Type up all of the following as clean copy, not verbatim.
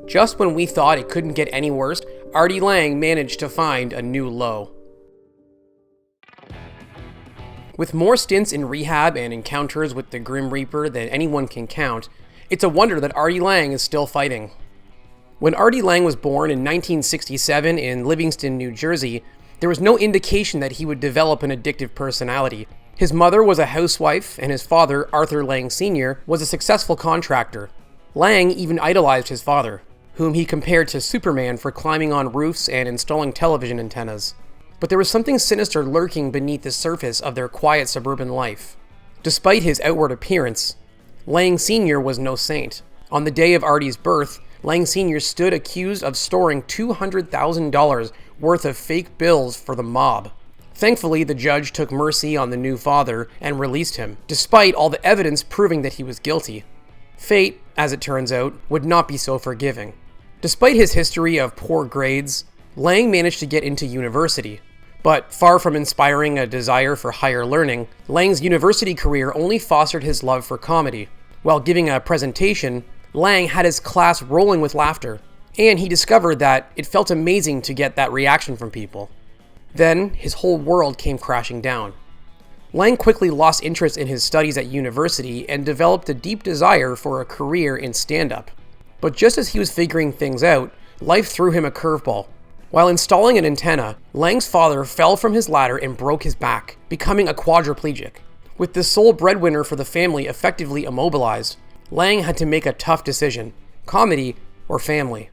Just when we thought it couldn't get any worse, Artie Lange managed to find a new low. With more stints in rehab and encounters with the Grim Reaper than anyone can count, it's a wonder that Artie Lange is still fighting. When Artie Lange was born in 1967 in Livingston, New Jersey, there was no indication that he would develop an addictive personality. His mother was a housewife, and his father, Arthur Lange Sr., was a successful contractor. Lange even idolized his father, whom he compared to Superman for climbing on roofs and installing television antennas. But there was something sinister lurking beneath the surface of their quiet suburban life. Despite his outward appearance, Lange Sr. was no saint. On the day of Artie's birth, Lange Sr. stood accused of storing $200,000 worth of fake bills for the mob. Thankfully, the judge took mercy on the new father and released him, despite all the evidence proving that he was guilty. Fate, as it turns out, would not be so forgiving. Despite his history of poor grades, Lange managed to get into university. But far from inspiring a desire for higher learning, Lange's university career only fostered his love for comedy. While giving a presentation, Lange had his class rolling with laughter, and he discovered that it felt amazing to get that reaction from people. Then, his whole world came crashing down. Lange quickly lost interest in his studies at university and developed a deep desire for a career in stand-up. But just as he was figuring things out, life threw him a curveball. While installing an antenna, Lange's father fell from his ladder and broke his back, becoming a quadriplegic. With the sole breadwinner for the family effectively immobilized, Lange had to make a tough decision: comedy or family.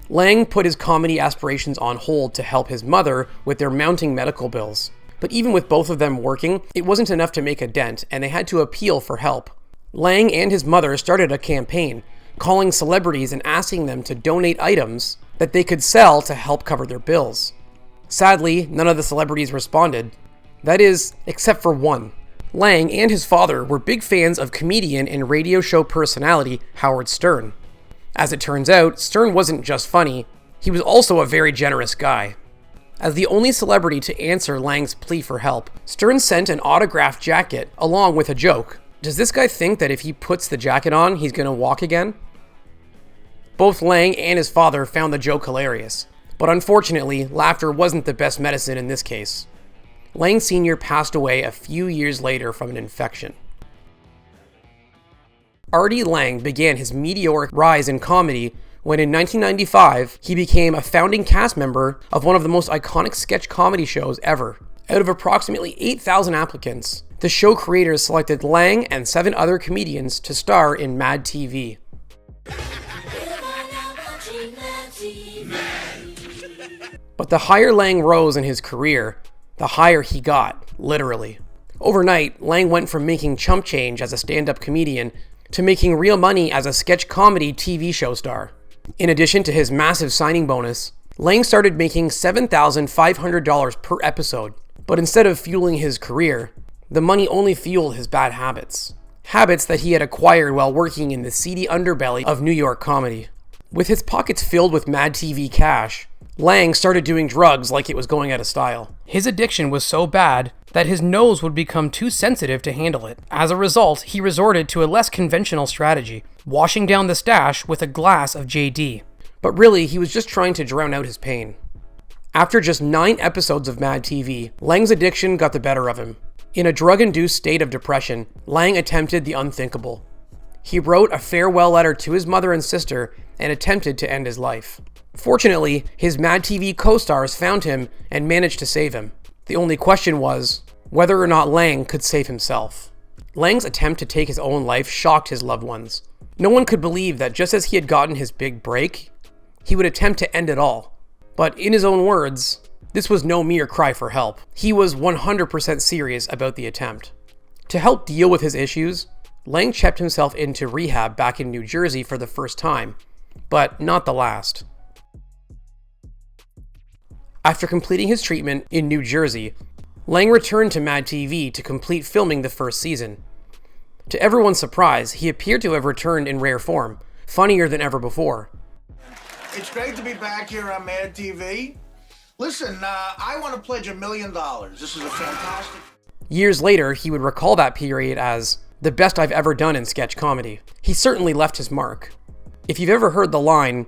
Lange put his comedy aspirations on hold to help his mother with their mounting medical bills. But even with both of them working, it wasn't enough to make a dent, and they had to appeal for help. Lange and his mother started a campaign, calling celebrities and asking them to donate items that they could sell to help cover their bills. Sadly, none of the celebrities responded. That is, except for one. Lange and his father were big fans of comedian and radio show personality Howard Stern. As it turns out, Stern wasn't just funny, he was also a very generous guy. As the only celebrity to answer Lange's plea for help, Stern sent an autographed jacket along with a joke. Does this guy think that if he puts the jacket on, he's gonna walk again? Both Lange and his father found the joke hilarious, but unfortunately, laughter wasn't the best medicine in this case. Lange Sr. passed away a few years later from an infection. Artie Lange began his meteoric rise in comedy when in 1995, he became a founding cast member of one of the most iconic sketch comedy shows ever. Out of approximately 8,000 applicants, the show creators selected Lange and 7 other comedians to star in Mad TV. But the higher Lange rose in his career, the higher he got, literally. Overnight, Lange went from making chump change as a stand-up comedian to making real money as a sketch comedy TV show star. In addition to his massive signing bonus, Lange started making $7,500 per episode. But instead of fueling his career, the money only fueled his bad habits. Habits that he had acquired while working in the seedy underbelly of New York comedy. With his pockets filled with Mad TV cash, Lange started doing drugs like it was going out of style. His addiction was so bad that his nose would become too sensitive to handle it. As a result, he resorted to a less conventional strategy, washing down the stash with a glass of JD. But really, he was just trying to drown out his pain. After just 9 episodes of Mad TV, Lange's addiction got the better of him. In a drug-induced state of depression, Lange attempted the unthinkable. He wrote a farewell letter to his mother and sister and attempted to end his life. Fortunately, his Mad TV co-stars found him and managed to save him. The only question was whether or not Lange could save himself. Lange's attempt to take his own life shocked his loved ones. No one could believe that just as he had gotten his big break, he would attempt to end it all. But in his own words, this was no mere cry for help. He was 100% serious about the attempt. To help deal with his issues, Lange checked himself into rehab back in New Jersey for the first time, but not the last. After completing his treatment in New Jersey, Lange returned to Mad TV to complete filming the first season. To everyone's surprise, he appeared to have returned in rare form, funnier than ever before. It's great to be back here on Mad TV. Listen, I want to pledge $1 million. This is a fantastic... Years later, he would recall that period as the best I've ever done in sketch comedy. He certainly left his mark. If you've ever heard the line,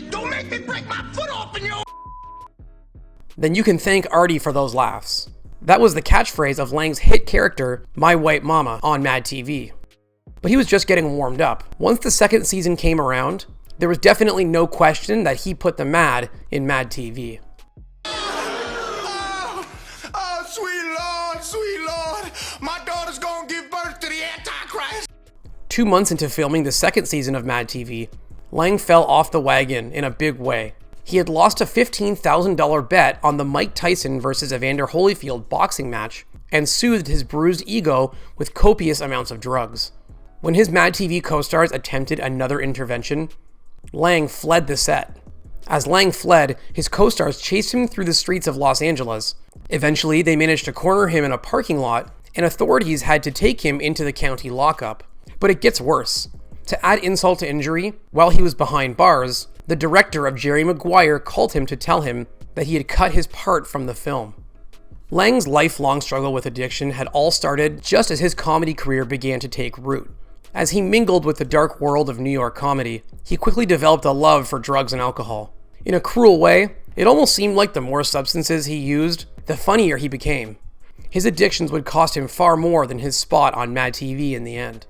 Don't make me break my foot off in your... Then you can thank Artie for those laughs. That was the catchphrase of Lange's hit character, My White Mama, on Mad TV. But he was just getting warmed up. Once the second season came around, there was definitely no question that he put the mad in Mad TV. Oh, sweet Lord, my daughter's gonna give birth to the Antichrist. 2 months into filming the second season of Mad TV, Lange fell off the wagon in a big way. He had lost a $15,000 bet on the Mike Tyson versus Evander Holyfield boxing match and soothed his bruised ego with copious amounts of drugs. When his Mad TV co-stars attempted another intervention, Lange fled the set. As Lange fled, his co-stars chased him through the streets of Los Angeles. Eventually, they managed to corner him in a parking lot, and authorities had to take him into the county lockup. But it gets worse. To add insult to injury, while he was behind bars, the director of Jerry Maguire called him to tell him that he had cut his part from the film. Lange's lifelong struggle with addiction had all started just as his comedy career began to take root. As he mingled with the dark world of New York comedy, he quickly developed a love for drugs and alcohol. In a cruel way, it almost seemed like the more substances he used, the funnier he became. His addictions would cost him far more than his spot on Mad TV in the end.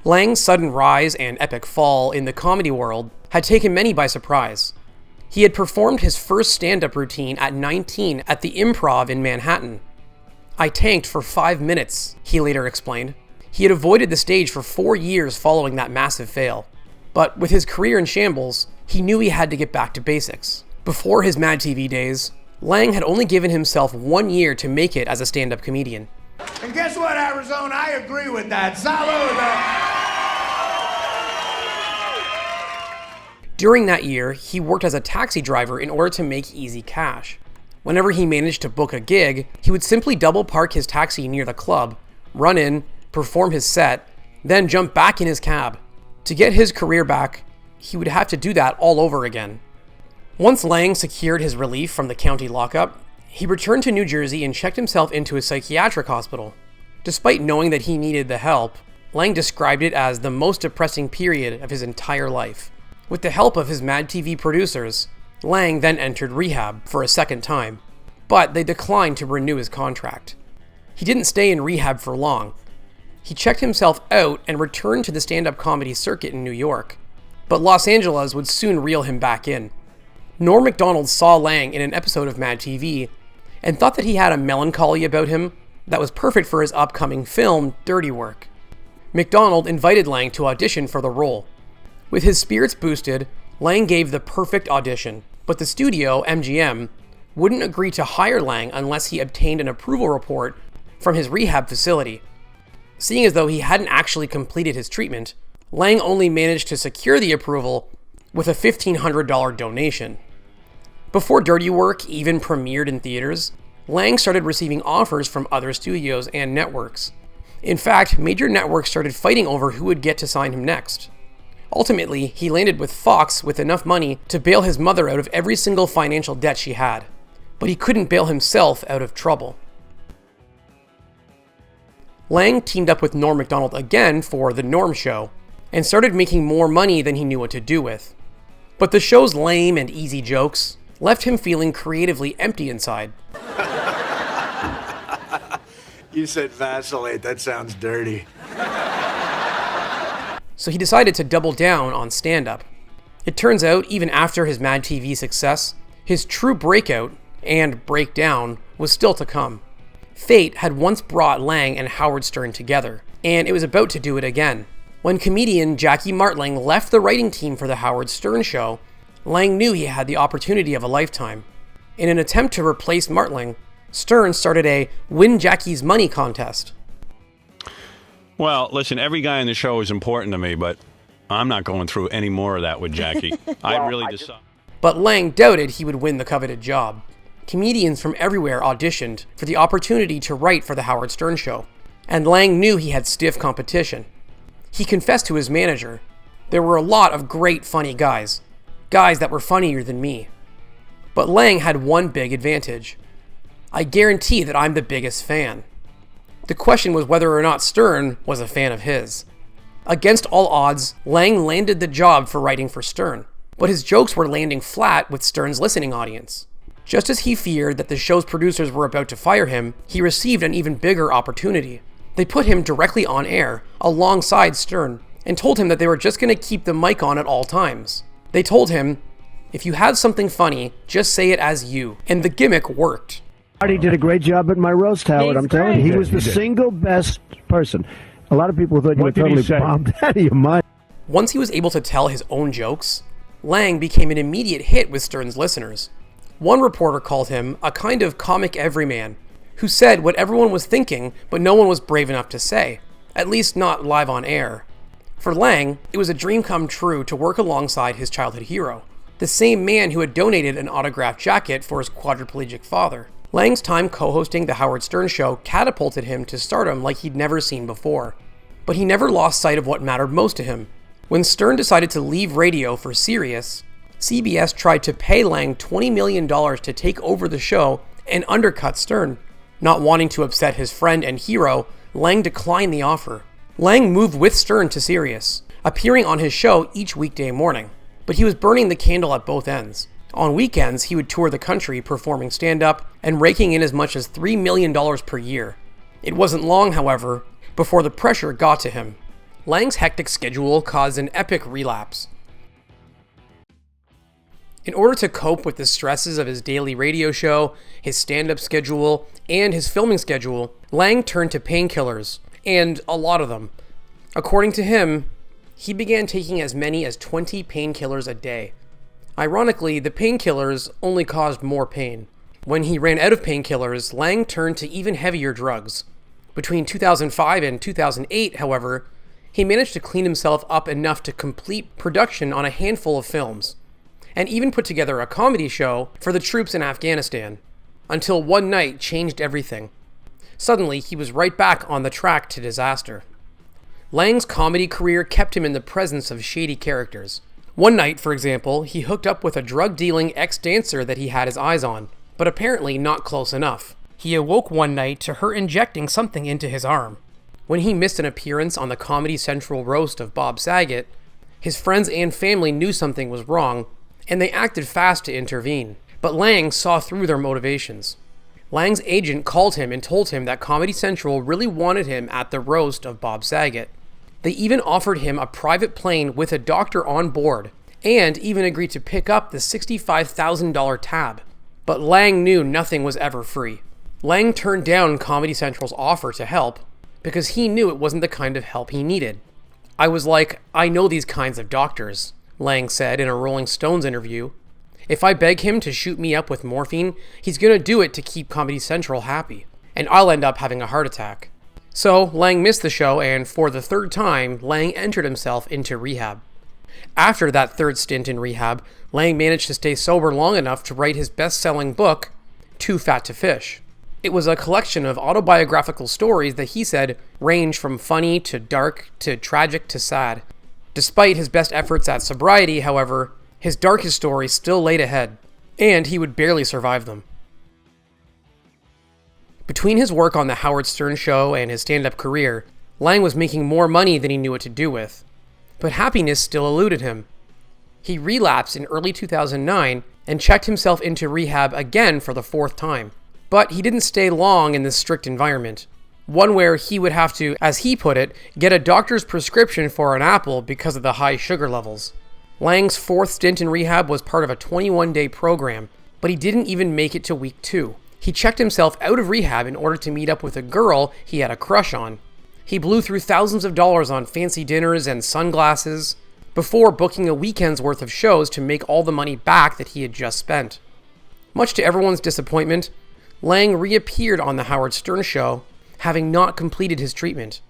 Lange's sudden rise and epic fall in the comedy world had taken many by surprise. He had performed his first stand-up routine at 19 at the Improv in Manhattan. "I tanked for 5 minutes," he later explained. He had avoided the stage for 4 years following that massive fail. But with his career in shambles, he knew he had to get back to basics. Before his Mad TV days, Lange had only given himself 1 year to make it as a stand-up comedian. And guess what, Arizona? I agree with that. Salud! During that year, he worked as a taxi driver in order to make easy cash. Whenever he managed to book a gig, he would simply double park his taxi near the club, run in, perform his set, then jump back in his cab. To get his career back, he would have to do that all over again. Once Lange secured his relief from the county lockup, he returned to New Jersey and checked himself into a psychiatric hospital. Despite knowing that he needed the help, Lange described it as the most depressing period of his entire life. With the help of his Mad TV producers, Lange then entered rehab for a second time, but they declined to renew his contract. He didn't stay in rehab for long. He checked himself out and returned to the stand-up comedy circuit in New York, but Los Angeles would soon reel him back in. Norm Macdonald saw Lange in an episode of Mad TV and thought that he had a melancholy about him that was perfect for his upcoming film, Dirty Work. Macdonald invited Lange to audition for the role. With his spirits boosted, Lange gave the perfect audition, but the studio, MGM, wouldn't agree to hire Lange unless he obtained an approval report from his rehab facility. Seeing as though he hadn't actually completed his treatment, Lange only managed to secure the approval with a $1,500 donation. Before Dirty Work even premiered in theaters, Lange started receiving offers from other studios and networks. In fact, major networks started fighting over who would get to sign him next. Ultimately, he landed with Fox with enough money to bail his mother out of every single financial debt she had. But he couldn't bail himself out of trouble. Lange teamed up with Norm Macdonald again for The Norm Show, and started making more money than he knew what to do with. But the show's lame and easy jokes left him feeling creatively empty inside. You said vacillate, that sounds dirty. So he decided to double down on stand-up. It turns out, even after his Mad TV success, his true breakout and breakdown was still to come. Fate had once brought Lange and Howard Stern together, and it was about to do it again. When comedian Jackie Martling left the writing team for the Howard Stern show, Lange knew he had the opportunity of a lifetime. In an attempt to replace Martling, Stern started a Win Jackie's Money contest. Well, listen, every guy in the show is important to me, but I'm not going through any more of that with Jackie. I really decided. But Lange doubted he would win the coveted job. Comedians from everywhere auditioned for the opportunity to write for the Howard Stern show, and Lange knew he had stiff competition. He confessed to his manager, "There were a lot of great funny guys that were funnier than me. But Lange had one big advantage. I guarantee that I'm the biggest fan." The question was whether or not Stern was a fan of his. Against all odds, Lange landed the job for writing for Stern, but his jokes were landing flat with Stern's listening audience. Just as he feared that the show's producers were about to fire him, he received an even bigger opportunity. They put him directly on air, alongside Stern, and told him that they were just going to keep the mic on at all times. They told him, "If you have something funny, just say it as you." And the gimmick worked. Artie did a great job at my roast, Howard. I'm telling you, he was the single best person. A lot of people thought you were totally bombed out of your mind. Once he was able to tell his own jokes, Lange became an immediate hit with Stern's listeners. One reporter called him a kind of comic everyman, who said what everyone was thinking, but no one was brave enough to say, at least not live on air. For Lange, it was a dream come true to work alongside his childhood hero, the same man who had donated an autographed jacket for his quadriplegic father. Lange's time co-hosting The Howard Stern Show catapulted him to stardom like he'd never seen before. But he never lost sight of what mattered most to him. When Stern decided to leave radio for Sirius, CBS tried to pay Lange $20 million to take over the show and undercut Stern. Not wanting to upset his friend and hero, Lange declined the offer. Lange moved with Stern to Sirius, appearing on his show each weekday morning. But he was burning the candle at both ends. On weekends, he would tour the country performing stand-up and raking in as much as $3 million per year. It wasn't long, however, before the pressure got to him. Lange's hectic schedule caused an epic relapse. In order to cope with the stresses of his daily radio show, his stand-up schedule, and his filming schedule, Lange turned to painkillers, and a lot of them. According to him, he began taking as many as 20 painkillers a day. Ironically, the painkillers only caused more pain. When he ran out of painkillers, Lange turned to even heavier drugs. Between 2005 and 2008, however, he managed to clean himself up enough to complete production on a handful of films, and even put together a comedy show for the troops in Afghanistan, until one night changed everything. Suddenly, he was right back on the track to disaster. Lange's comedy career kept him in the presence of shady characters. One night, for example, he hooked up with a drug-dealing ex-dancer that he had his eyes on, but apparently not close enough. He awoke one night to her injecting something into his arm. When he missed an appearance on the Comedy Central roast of Bob Saget, his friends and family knew something was wrong, and they acted fast to intervene. But Lange saw through their motivations. Lange's agent called him and told him that Comedy Central really wanted him at the roast of Bob Saget. They even offered him a private plane with a doctor on board, and even agreed to pick up the $65,000 tab. But Lange knew nothing was ever free. Lange turned down Comedy Central's offer to help because he knew it wasn't the kind of help he needed. "I was like, I know these kinds of doctors," Lange said in a Rolling Stones interview. "If I beg him to shoot me up with morphine, he's gonna do it to keep Comedy Central happy, and I'll end up having a heart attack." So Lange missed the show, and for the third time, Lange entered himself into rehab. After that third stint in rehab, Lange managed to stay sober long enough to write his best-selling book, Too Fat to Fish. It was a collection of autobiographical stories that he said range from funny to dark to tragic to sad. Despite his best efforts at sobriety, however, his darkest stories still laid ahead, and he would barely survive them. Between his work on The Howard Stern Show and his stand-up career, Lange was making more money than he knew what to do with. But happiness still eluded him. He relapsed in early 2009 and checked himself into rehab again for the fourth time. But he didn't stay long in this strict environment, one where he would have to, as he put it, get a doctor's prescription for an apple because of the high sugar levels. Lange's fourth stint in rehab was part of a 21-day program, but he didn't even make it to week 2. He checked himself out of rehab in order to meet up with a girl he had a crush on. He blew through thousands of dollars on fancy dinners and sunglasses before booking a weekend's worth of shows to make all the money back that he had just spent. Much to everyone's disappointment, Lange reappeared on The Howard Stern Show, having not completed his treatment.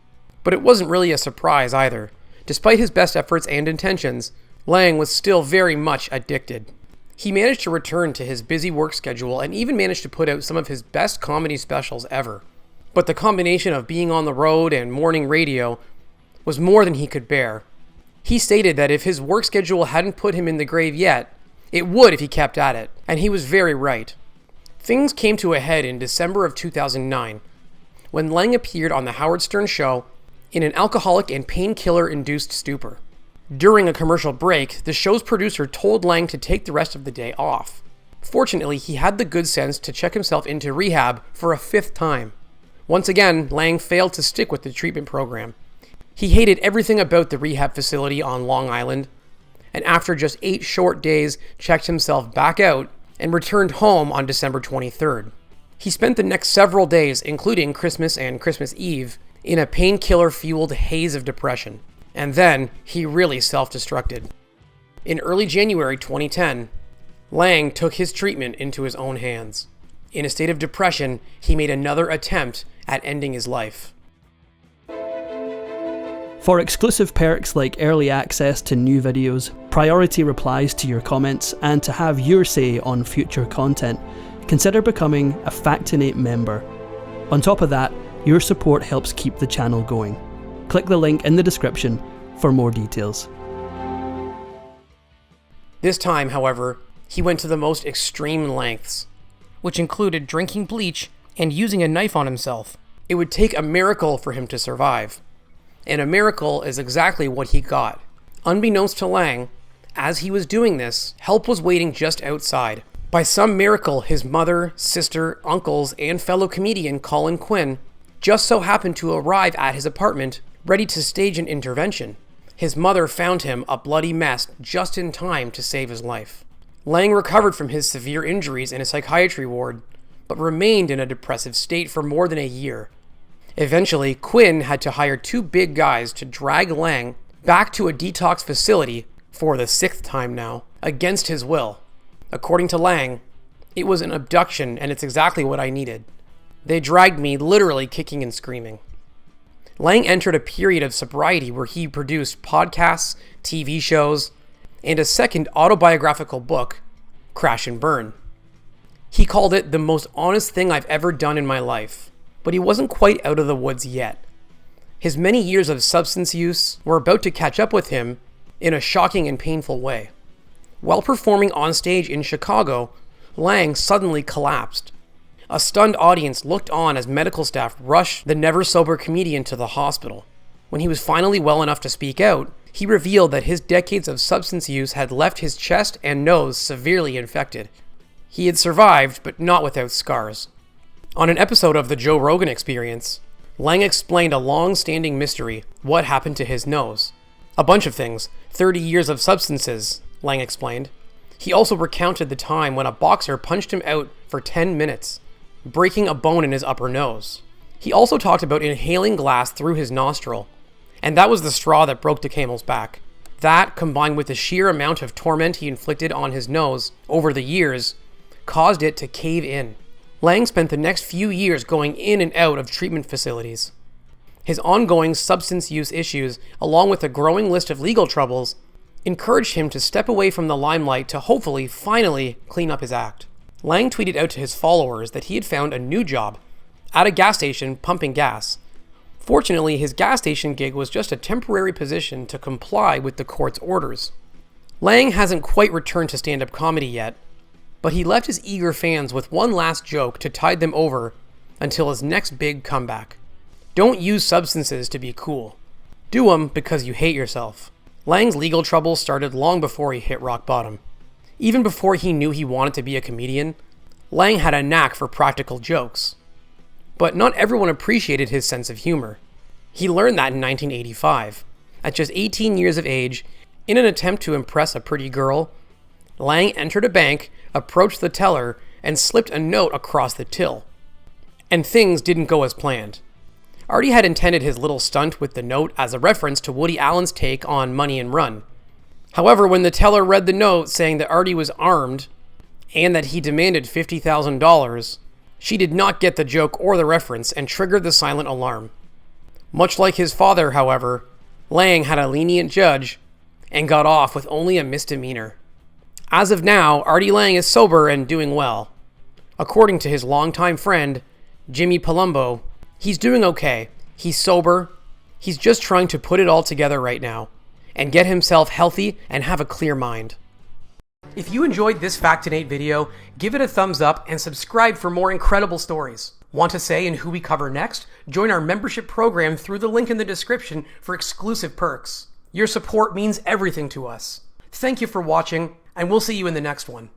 But it wasn't really a surprise either. Despite his best efforts and intentions, Lange was still very much addicted. He managed to return to his busy work schedule and even managed to put out some of his best comedy specials ever. But the combination of being on the road and morning radio was more than he could bear. He stated that if his work schedule hadn't put him in the grave yet, it would if he kept at it, and he was very right. Things came to a head in December of 2009, when Lange appeared on The Howard Stern Show in an alcoholic and painkiller-induced stupor. During a commercial break, the show's producer told Lange to take the rest of the day off. Fortunately, he had the good sense to check himself into rehab for a 5th time. Once again, Lange failed to stick with the treatment program. He hated everything about the rehab facility on Long Island, and after just 8 short days, checked himself back out and returned home on December 23rd. He spent the next several days, including Christmas and Christmas Eve, in a painkiller-fueled haze of depression. And then, he really self-destructed. In early January 2010, Lange took his treatment into his own hands. In a state of depression, he made another attempt at ending his life. For exclusive perks like early access to new videos, priority replies to your comments, and to have your say on future content, consider becoming a Factinate member. On top of that, your support helps keep the channel going. Click the link in the description for more details. This time, however, he went to the most extreme lengths, which included drinking bleach and using a knife on himself. It would take a miracle for him to survive. And a miracle is exactly what he got. Unbeknownst to Lange, as he was doing this, help was waiting just outside. By some miracle, his mother, sister, uncles, and fellow comedian Colin Quinn just so happened to arrive at his apartment, ready to stage an intervention. His mother found him a bloody mess just in time to save his life. Lange recovered from his severe injuries in a psychiatry ward, but remained in a depressive state for more than a year. Eventually, Quinn had to hire 2 big guys to drag Lange back to a detox facility for the 6th time now, against his will. According to Lange, it was an abduction and it's exactly what I needed. They dragged me literally kicking and screaming. Lange entered a period of sobriety where he produced podcasts, TV shows, and a second autobiographical book, Crash and Burn. He called it the most honest thing I've ever done in my life, but he wasn't quite out of the woods yet. His many years of substance use were about to catch up with him in a shocking and painful way. While performing on stage in Chicago, Lange suddenly collapsed. A stunned audience looked on as medical staff rushed the never-sober comedian to the hospital. When he was finally well enough to speak out, he revealed that his decades of substance use had left his chest and nose severely infected. He had survived, but not without scars. On an episode of The Joe Rogan Experience, Lange explained a long-standing mystery: what happened to his nose. A bunch of things. 30 years of substances, Lange explained. He also recounted the time when a boxer punched him out for 10 minutes, breaking a bone in his upper nose. He also talked about inhaling glass through his nostril, and that was the straw that broke the camel's back. That, combined with the sheer amount of torment he inflicted on his nose over the years, caused it to cave in. Lange spent the next few years going in and out of treatment facilities. His ongoing substance use issues, along with a growing list of legal troubles, encouraged him to step away from the limelight to hopefully, finally, clean up his act. Lange tweeted out to his followers that he had found a new job at a gas station pumping gas. Fortunately, his gas station gig was just a temporary position to comply with the court's orders. Lange hasn't quite returned to stand-up comedy yet, but he left his eager fans with one last joke to tide them over until his next big comeback. Don't use substances to be cool. Do them because you hate yourself. Lange's legal troubles started long before he hit rock bottom. Even before he knew he wanted to be a comedian, Lange had a knack for practical jokes. But not everyone appreciated his sense of humor. He learned that in 1985. At just 18 years of age, in an attempt to impress a pretty girl, Lange entered a bank, approached the teller, and slipped a note across the till. And things didn't go as planned. Artie had intended his little stunt with the note as a reference to Woody Allen's take on Money and Run. However, when the teller read the note saying that Artie was armed and that he demanded $50,000, she did not get the joke or the reference and triggered the silent alarm. Much like his father, however, Lange had a lenient judge and got off with only a misdemeanor. As of now, Artie Lange is sober and doing well. According to his longtime friend, Jimmy Palumbo, he's doing okay. He's sober. He's just trying to put it all together right now and get himself healthy and have a clear mind. If you enjoyed this Factinate video, give it a thumbs up and subscribe for more incredible stories. Want a say in who we cover next? Join our membership program through the link in the description for exclusive perks. Your support means everything to us. Thank you for watching, and we'll see you in the next one.